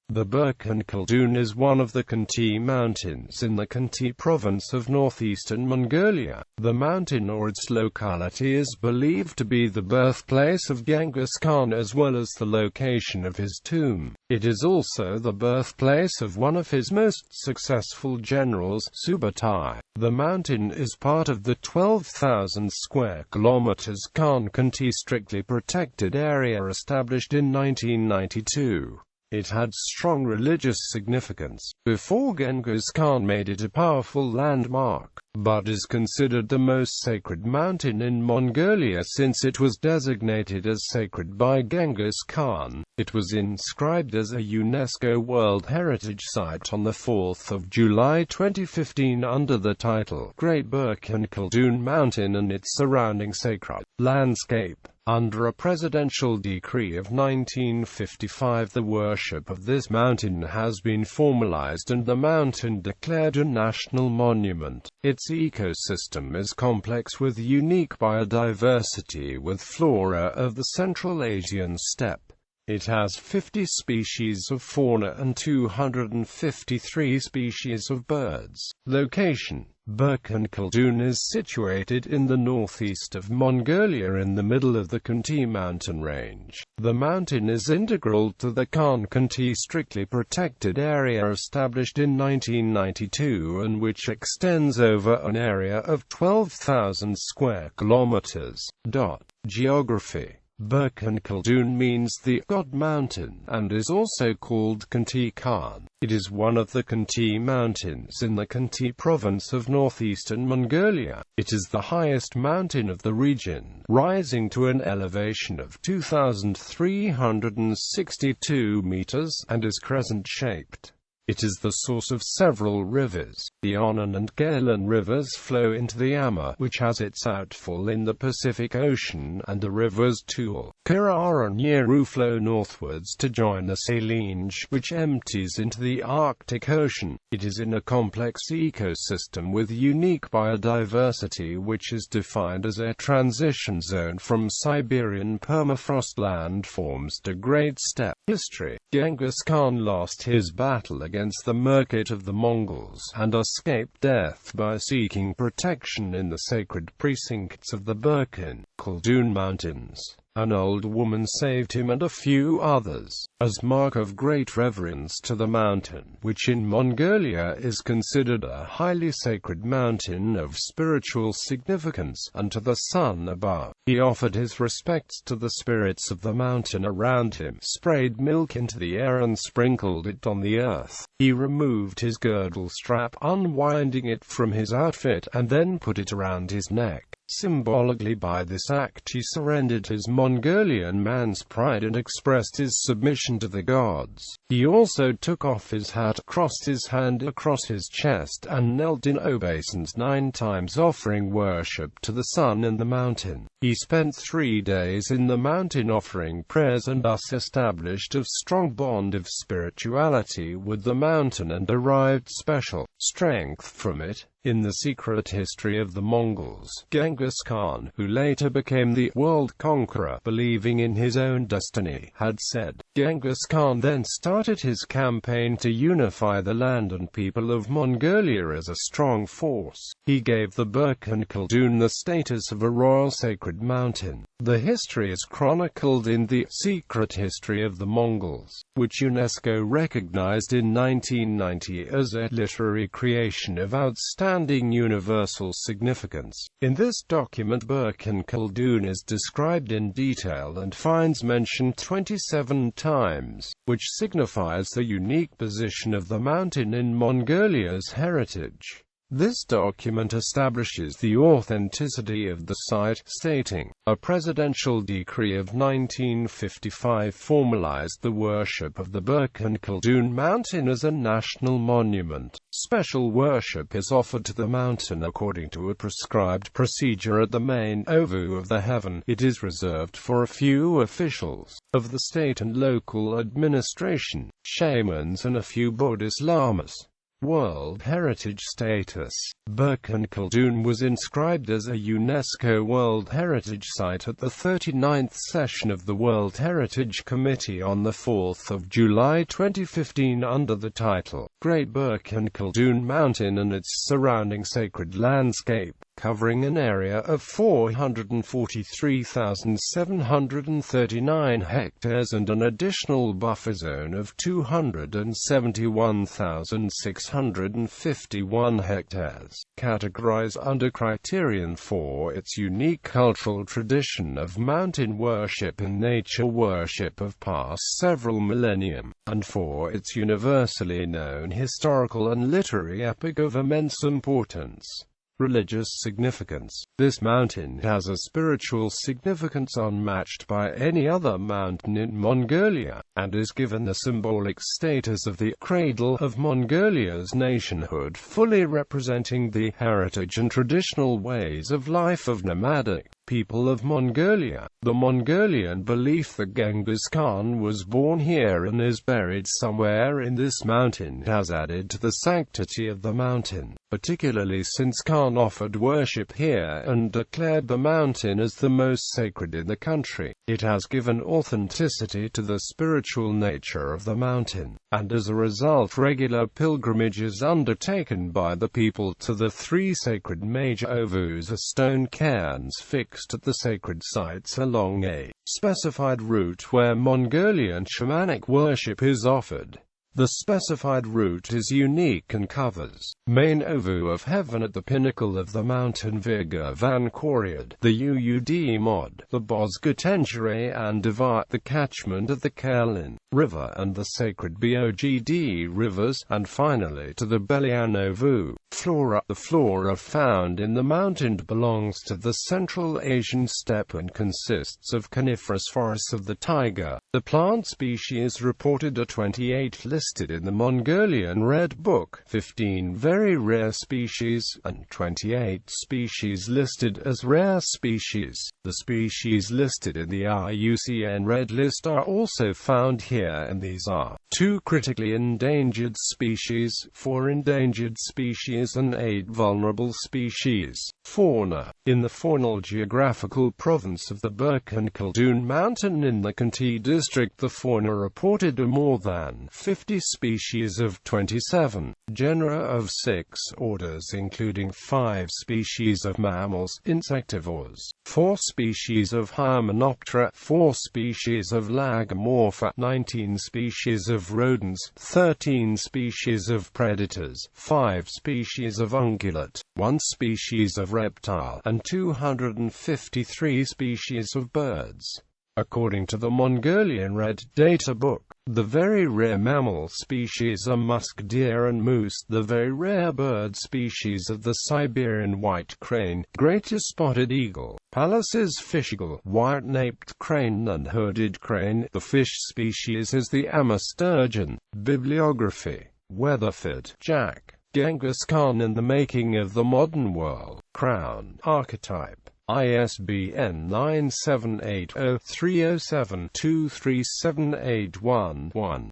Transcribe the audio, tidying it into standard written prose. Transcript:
The Burkhan Khaldun is one of the Khentii Mountains in the Khentii Province of northeastern Mongolia. The mountain or its locality is believed to be the birthplace of Genghis Khan as well as the location of his tomb. It is also the birthplace of one of his most successful generals, Subutai. The mountain is part of the 12,000 square kilometers Khentii strictly protected area established in 1992. It had strong religious significance before Genghis Khan made it a powerful landmark, but is considered the most sacred mountain in Mongolia since it was designated as sacred by Genghis Khan. It was inscribed as a UNESCO World Heritage Site on 4 July 2015 under the title Great Burkhan Khaldun Mountain and its surrounding sacred landscape. Under a presidential decree of 1955, the worship of this mountain has been formalized and the mountain declared a national monument. Its ecosystem is complex with unique biodiversity with flora of the Central Asian steppe. It has 50 species of fauna and 253 species of birds. Location: Burkhan Khaldun is situated in the northeast of Mongolia in the middle of the Khentii mountain range. The mountain is integral to the Khentii strictly protected area established in 1992 and which extends over an area of 12,000 square kilometers. Geography: Burkhan Khaldun means the God Mountain, and is also called Khentii Khan. It is one of the Khentii Mountains in the Khentii Province of northeastern Mongolia. It is the highest mountain of the region, rising to an elevation of 2,362 meters, and is crescent-shaped. It is the source of several rivers. The Onan and Galen rivers flow into the Amur, which has its outfall in the Pacific Ocean, and the rivers Tul, Kara and Yeru flow northwards to join the Salinge, which empties into the Arctic Ocean. It is in a complex ecosystem with unique biodiversity which is defined as a transition zone from Siberian permafrost landforms to Great Steppe. History: Genghis Khan lost his battle against the Murkit of the Mongols, and escaped death by seeking protection in the sacred precincts of the Burkhan Khaldun Mountains. An old woman saved him and a few others, as mark of great reverence to the mountain, which in Mongolia is considered a highly sacred mountain of spiritual significance, and to the sun above. He offered his respects to the spirits of the mountain around him, sprayed milk into the air and sprinkled it on the earth. He removed his girdle strap, unwinding it from his outfit, and then put it around his neck. Symbolically, by this act he surrendered his Mongolian man's pride and expressed his submission to the gods. He also took off his hat, crossed his hand across his chest, and knelt in obeisance 9 times, offering worship to the sun and the mountain. He spent 3 days in the mountain offering prayers and thus established a strong bond of spirituality with the mountain and derived special strength from it. In the secret history of the Mongols, Genghis Khan, who later became the world conqueror, believing in his own destiny, had said, Genghis Khan then started his campaign to unify the land and people of Mongolia as a strong force. He gave the Burkhan Khaldun the status of a royal sacred mountain. The history is chronicled in the Secret History of the Mongols, which UNESCO recognized in 1990 as a literary creation of outstanding universal significance. In this document, Burkhan Khaldun is described in detail and finds mention 27 times, which signifies the unique position of the mountain in Mongolia's heritage. This document establishes the authenticity of the site, stating, a presidential decree of 1955 formalized the worship of the Burkhan Khaldun mountain as a national monument. Special worship is offered to the mountain according to a prescribed procedure at the main ovu of the heaven. It is reserved for a few officials of the state and local administration, shamans and a few Buddhist lamas. World Heritage status. Burkhan Khaldun was inscribed as a UNESCO World Heritage Site at the 39th session of the World Heritage Committee on 4 July 2015 under the title, Great Burkhan Khaldun Mountain and its Surrounding Sacred Landscape, covering an area of 443,739 hectares and an additional buffer zone of 271,651 hectares, categorized under criterion for its unique cultural tradition of mountain worship and nature worship of past several millennium, and for its universally known historical and literary epic of immense importance. Religious significance. This mountain has a spiritual significance unmatched by any other mountain in Mongolia, and is given the symbolic status of the cradle of Mongolia's nationhood, fully representing the heritage and traditional ways of life of nomadic people of Mongolia. The Mongolian belief that Genghis Khan was born here and is buried somewhere in this mountain has added to the sanctity of the mountain, particularly since Khan offered worship here and declared the mountain as the most sacred in the country. It has given authenticity to the spiritual nature of the mountain, and as a result regular pilgrimages undertaken by the people to the three sacred major ovus are stone cairns fixed at the sacred sites along a specified route where Mongolian shamanic worship is offered. The specified route is unique and covers main ovu of heaven at the pinnacle of the mountain Virga van Koryad, the Uud Mod, the Bozgatengere and Divart, the catchment of the Kerlin River and the sacred Bogd rivers, and finally to the Belian Ovu. Flora. The flora found in the mountain belongs to the Central Asian steppe and consists of coniferous forests of the taiga. The plant species reported are 28 listed in the Mongolian Red Book, 15 very rare species, and 28 species listed as rare species. The species listed in the IUCN Red List are also found here, and these are 2 critically endangered species, 4 endangered species and 8 vulnerable species. Fauna. In the faunal geographical province of the Burkhan Khaldun Mountain in the Khentii district, the fauna reported are more than 50 species of 27 genera of 6 orders including 5 species of mammals, insectivores, 4 species of Hymenoptera, 4 species of Lagomorpha, 19 species of rodents, 13 species of predators, 5 species of ungulate, 1 species of reptile, and 253 species of birds. According to the Mongolian Red Data Book, the very rare mammal species are musk deer and moose. The very rare bird species are the Siberian white crane, greater spotted eagle, Pallas's fish eagle, white-naped crane and hooded crane. The fish species is the Amur sturgeon. Bibliography. Weatherford, Jack. Genghis Khan and the Making of the Modern World. Crown. Archetype. ISBN 9780307237811.